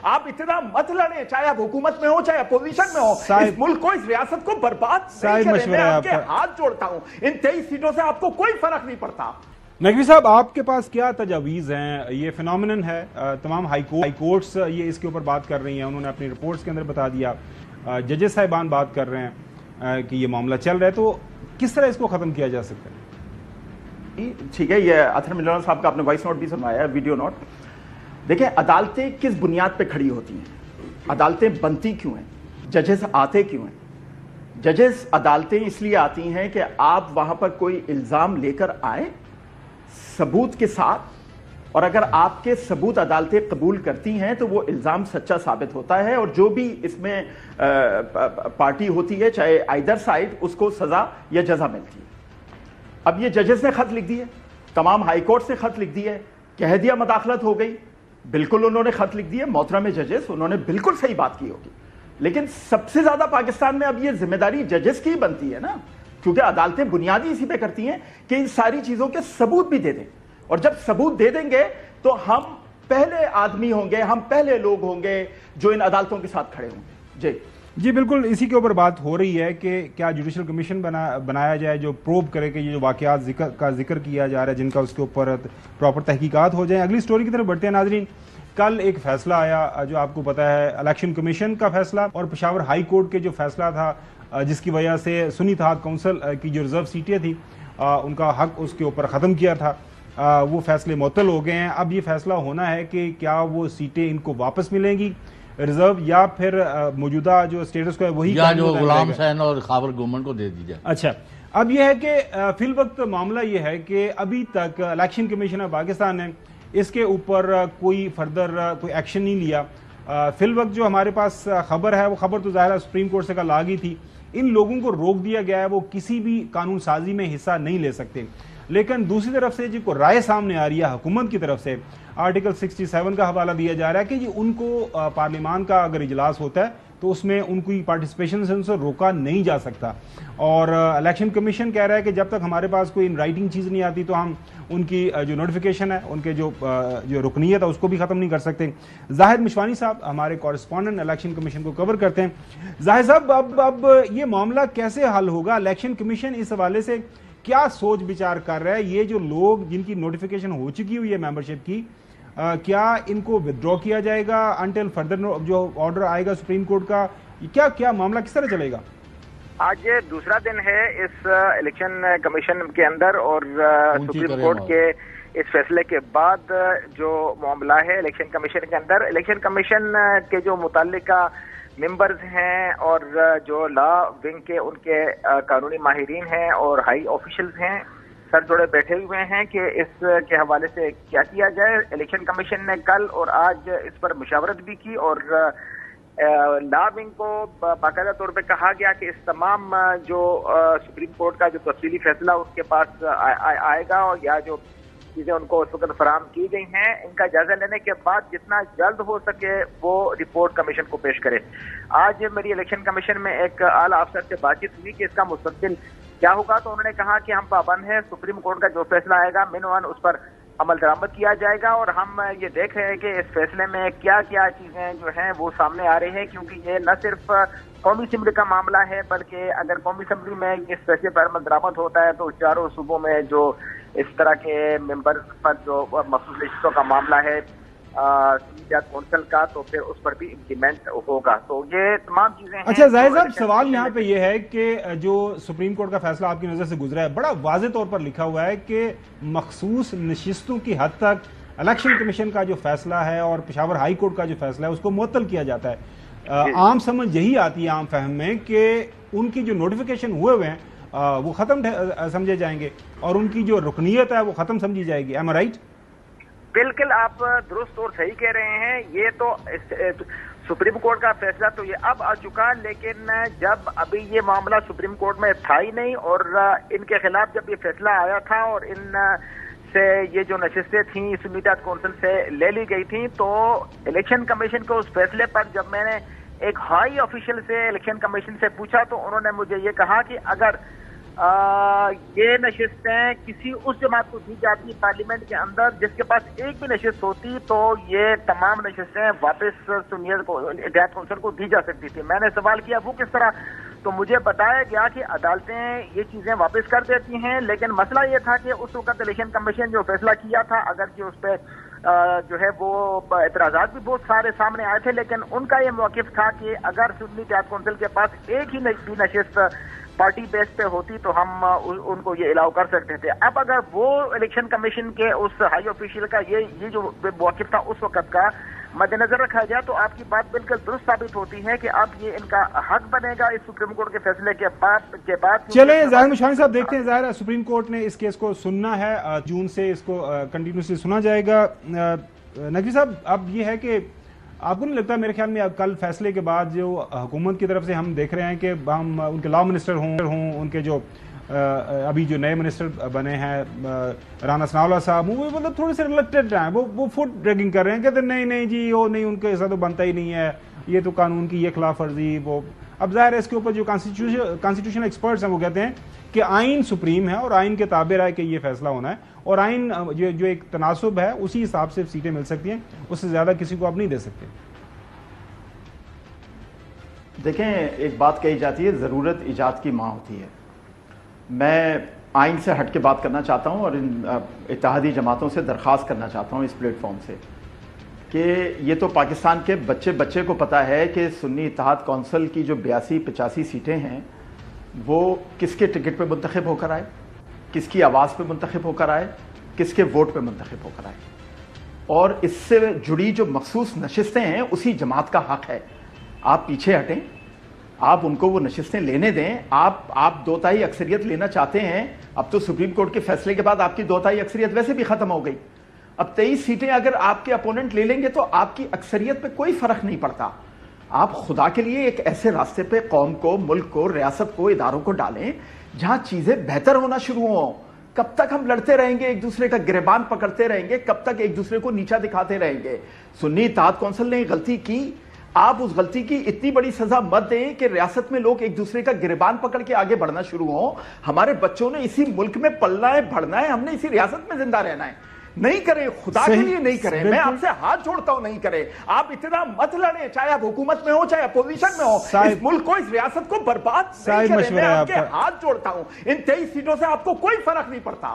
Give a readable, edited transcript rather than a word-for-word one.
आप इतना मत लड़े, चाहे आप हुकूमत में हो चाहे अपोजिशन में हो। इस मुल्क को, इस रियासत को बर्बाद नहीं करें। मैं आपके हाथ जोड़ता हूं, इन 23 सीटों से आपको कोई फर्क नहीं पड़ता। नकवी साहब, आपके पास क्या तजावीज़ हैं? ये फिनोमिनन है, तमाम हाई कोर्ट्स ये इसके ऊपर बात कर रही हैं, उन्होंने अपनी रिपोर्ट्स के अंदर बता दिया, जजेस साहिबान बात कर रहे हैं कि ये मामला चल रहा है, तो किस तरह इसको ख़त्म किया जा सकता है? ठीक है, ये अतहर मिल्लाना साहब का आपने वॉइस नोट भी सुनवाया है, वीडियो नोट। देखिए, अदालतें किस बुनियाद पे खड़ी होती हैं, अदालतें बनती क्यों हैं, जजेस आते क्यों हैं? जजेस अदालतें इसलिए आती हैं कि आप वहां पर कोई इल्ज़ाम लेकर आए सबूत के साथ, और अगर आपके सबूत अदालतें कबूल करती हैं तो वो इल्ज़ाम सच्चा साबित होता है, और जो भी इसमें पार्टी होती है, चाहे आइदर साइड, उसको सज़ा या जज़ा मिलती है। अब ये जजेस ने खत लिख दी है, तमाम हाई कोर्ट से खत लिख दी है, कह दिया मदाखलत हो गई, बिल्कुल उन्होंने खत लिख दिया, मोहतरम जजेस, उन्होंने बिल्कुल सही बात की होगी। लेकिन सबसे ज्यादा पाकिस्तान में अब ये जिम्मेदारी जजेस की बनती है ना, क्योंकि अदालतें बुनियादी इसी पे करती हैं कि इन सारी चीजों के सबूत भी दे दें, और जब सबूत दे देंगे तो हम पहले आदमी होंगे, हम पहले लोग होंगे जो इन अदालतों के साथ खड़े होंगे। जी बिल्कुल, इसी के ऊपर बात हो रही है कि क्या जुडिशल कमीशन बनाया जाए जो प्रोब करे कि ये जो वाकयात का जिक्र किया जा रहा है, जिनका उसके ऊपर प्रॉपर तहकीकात हो जाए। अगली स्टोरी की तरफ बढ़ते हैं नाजरीन। कल एक फैसला आया जो आपको पता है, इलेक्शन कमीशन का फैसला और पेशावर हाई कोर्ट के जो फैसला था जिसकी वजह से सुन्नी इत्तेहाद काउंसिल की जो रिजर्व सीटें थी उनका हक उसके ऊपर ख़त्म किया था, वो फैसले मुअत्तल हो गए हैं। अब ये फैसला होना है कि क्या वो सीटें इनको वापस मिलेंगी रिजर्व, या फिर मौजूदा जो स्टेटस को है वही, या जो गुलाम हुसैन और खाबर गवर्नमेंट को दे दी जाए। अच्छा, अब यह है कि फिल वक्त मामला यह है कि अभी तक इलेक्शन कमीशन ऑफ पाकिस्तान ने इसके ऊपर कोई फर्दर कोई एक्शन नहीं लिया। फिल वक्त जो हमारे पास खबर है, वो खबर तो ज़ाहिर सुप्रीम कोर्ट से कल आ गई थी, इन लोगों को रोक दिया गया है, वो किसी भी कानून साजी में हिस्सा नहीं ले सकते। लेकिन दूसरी तरफ से जिनको राय सामने आ रही है हुकूमत की तरफ से, आर्टिकल 67 का हवाला दिया जा रहा है कि जी उनको पार्लियामान का अगर इजलास होता है तो उसमें उनकी पार्टिसिपेशन से उनसे रोका नहीं जा सकता, और इलेक्शन कमीशन कह रहा है कि जब तक हमारे पास कोई इन राइटिंग चीज़ नहीं आती तो हम उनकी जो नोटिफिकेशन है, उनके जो रुकनीत है उसको भी ख़त्म नहीं कर सकते। जाहिद मिशवानी साहब हमारे कॉरेस्पॉन्डेंट इलेक्शन कमीशन को कवर करते हैं। जाहिद साहब, अब ये मामला कैसे हल होगा? इलेक्शन कमीशन इस हवाले से क्या सोच विचार कर रहा है? ये जो लोग जिनकी नोटिफिकेशन हो चुकी हुई है मेंबरशिप की, क्या इनको विथड्रॉ किया जाएगा अंटिल फर्दर जो ऑर्डर आएगा सुप्रीम कोर्ट का? क्या क्या मामला किस तरह चलेगा? आज दूसरा दिन है इस इलेक्शन कमीशन के अंदर, और सुप्रीम कोर्ट के इस फैसले के बाद जो मामला है इलेक्शन कमीशन के अंदर, इलेक्शन कमीशन के जो मुताल्लिका मेंबर्स हैं और जो लॉ विंग के उनके कानूनी माहिरीन हैं और हाई ऑफिशियल्स हैं, सर जोड़े बैठे हुए हैं कि इस के हवाले से क्या किया जाए। इलेक्शन कमीशन ने कल और आज इस पर मुशावरत भी की, और लॉ विंग को बाकायदा तौर पे कहा गया कि इस तमाम जो सुप्रीम कोर्ट का जो तफसीली फैसला उनके पास आएगा, और या जो चीजें उनको उस वक्त फराहम की गई हैं, इनका जायजा लेने के बाद जितना जल्द हो सके वो रिपोर्ट कमीशन को पेश करे। आज मेरी इलेक्शन कमीशन में एक आला अफसर से बातचीत हुई कि इसका मुस्तकबिल क्या होगा, तो उन्होंने कहा कि हम पाबंद हैं, सुप्रीम कोर्ट का जो फैसला आएगा मिनवन उस पर अमल दरामद किया जाएगा, और हम ये देख रहे हैं कि इस फैसले में क्या क्या चीजें जो हैं वो सामने आ रही हैं, क्योंकि ये न सिर्फ कौमी असम्बली का मामला है, बल्कि अगर कौमी असम्बली में इस फैसले पर अमल दरामद होता है तो चारों सूबों में जो इस तरह के मेंबर पर जो मखसूस लिस्टों का मामला है कौंसिल का, तो फिर उस पर भी इम्प्लीमेंट होगा। तो ये तमाम चीजें हैं। अच्छा जाहिद साहब, सवाल यहाँ पे ये है कि जो सुप्रीम कोर्ट का फैसला आपकी नजर से गुजरा है, बड़ा वाज़ेह तौर पर लिखा हुआ है कि मखसूस नशिस्तों की हद तक इलेक्शन कमीशन का जो फैसला है और पेशावर हाई कोर्ट का जो फैसला है उसको मुअत्तल किया जाता है। आम समझ यही आती है आम फहम में कि उनकी जो नोटिफिकेशन हुए हुए हैं वो खत्म समझे जाएंगे और उनकी जो रुकनीत है वो खत्म समझी जाएगी। एम आई राइट? बिल्कुल, आप दुरुस्त और सही कह रहे हैं। ये तो सुप्रीम कोर्ट का फैसला तो ये अब आ चुका, लेकिन जब अभी ये मामला सुप्रीम कोर्ट में था ही नहीं, और इनके खिलाफ जब ये फैसला आया था और इन से ये जो नशिस्तें थी सुन्नी इत्तेहाद काउंसिल से ले ली गई थी, तो इलेक्शन कमीशन के उस फैसले पर जब मैंने एक हाई ऑफिशियल से इलेक्शन कमीशन से पूछा तो उन्होंने मुझे ये कहा कि अगर یہ نشستیں کسی اس جماعت کو دی جاتی پارلیمنٹ کے اندر جس کے پاس ایک بھی نشست ہوتی تو یہ تمام نشستیں واپس سنیت کو ہدایت کونسل کو دی جا سکتی تھی. میں نے سوال کیا وہ کس طرح, تو مجھے بتایا گیا کہ عدالتیں یہ چیزیں واپس کر دیتی ہیں, لیکن مسئلہ یہ تھا کہ اس وقت الیکشن کمیشن جو فیصلہ کیا تھا اگرچہ اس پہ جو ہے وہ اعتراضات بھی بہت سارے سامنے آئے تھے, لیکن ان کا یہ موقف تھا کہ اگر سنی ہدایت کونسل کے پاس ایک ہی نشست پارٹی بیس پہ ہوتی تو ہم ان کو یہ الاؤ کر سکتے تھے. اب اگر وہ الیکشن کمیشن کے اس ہائی آفیشیل کا یہ جو موقف تھا اس وقت کا مد نظر رکھا جائے تو آپ کی بات بالکل درست ثابت ہوتی ہے کہ اب یہ ان کا حق بنے گا اس سپریم کورٹ کے فیصلے کے بعد. چلیں ظاہر مشانی صاحب, دیکھتے ہیں ظاہر ہے سپریم کورٹ نے اس کیس کو سننا ہے, جون سے اس کو کنٹینیوسلی سنا جائے گا. نقوی صاحب, اب یہ ہے کہ آپ کو نہیں لگتا, میرے خیال میں کل فیصلے کے بعد جو حکومت کی طرف سے ہم دیکھ رہے ہیں کہ ہم ان کے لا منسٹر ہوں ان کے جو ابھی جو نئے منسٹر بنے ہیں رانا ثناءاللہ صاحب, وہ مطلب تھوڑے سے ریلیکٹڈ ہیں, وہ فٹ ڈریگنگ کر رہے ہیں, کہتے ہیں نہیں جی وہ نہیں, ان کے ایسا تو بنتا ہی نہیں ہے, یہ تو قانون کی یہ خلاف ورزی. وہ اب ظاہر ہے اس کے اوپر جو کانسٹیٹیوشن ایکسپرٹس ہیں وہ کہتے ہیں کہ آئین سپریم ہے اور آئین کے تابع ہے کہ یہ فیصلہ ہونا ہے, اور آئین جو ایک تناسب ہے اسی حساب سے سیٹیں مل سکتی ہیں, اس سے زیادہ کسی کو آپ نہیں دے سکتے. دیکھیں, ایک بات کہی جاتی ہے ضرورت ایجاد کی ماں ہوتی ہے. میں آئین سے ہٹ کے بات کرنا چاہتا ہوں اور ان اتحادی جماعتوں سے درخواست کرنا چاہتا ہوں اس پلیٹ فارم سے کہ یہ تو پاکستان کے بچے کو پتا ہے کہ سنی اتحاد کونسل کی جو 82-85 سیٹیں ہیں وہ کس کے ٹکٹ پہ منتخب ہو کر آئے, کس کی آواز پہ منتخب ہو کر آئے, کس کے ووٹ پہ منتخب ہو کر آئے, اور اس سے جڑی جو مخصوص نشستیں ہیں اسی جماعت کا حق ہے. آپ پیچھے ہٹیں, آپ ان کو وہ نشستیں لینے دیں. آپ 2/3 اکثریت لینا چاہتے ہیں, اب تو سپریم کورٹ کے فیصلے کے بعد آپ کی 2/3 اکثریت ویسے بھی ختم ہو گئی. اب 23 سیٹیں اگر آپ کے اپوننٹ لے لیں گے تو آپ کی اکثریت پہ کوئی فرق نہیں پڑتا. آپ خدا کے لیے ایک ایسے راستے پہ قوم کو, ملک کو, ریاست کو, اداروں کو ڈالیں جہاں چیزیں بہتر ہونا شروع ہوں. کب تک ہم لڑتے رہیں گے, ایک دوسرے کا گریبان پکڑتے رہیں گے, کب تک ایک دوسرے کو نیچا دکھاتے رہیں گے؟ سنی اتحاد کونسل نے غلطی کی, آپ اس غلطی کی اتنی بڑی سزا مت دیں کہ ریاست میں لوگ ایک دوسرے کا گریبان پکڑ کے آگے بڑھنا شروع ہوں. ہمارے بچوں نے اسی ملک میں پلنا ہے, بڑھنا ہے, ہم نے اسی ریاست میں زندہ رہنا ہے. نہیں کریں, خدا کے لیے نہیں کریں. میں آپ سے ہاتھ جوڑتا ہوں, نہیں کریں. آپ اتنا مت لڑیں, چاہے آپ حکومت میں ہو چاہے اپوزیشن میں ہو. اس ملک کو, اس ریاست کو برباد نہیں کریں. میں آپ کے ہاتھ جوڑتا ہوں. ان 23 سیٹوں سے آپ کو کوئی فرق نہیں پڑتا.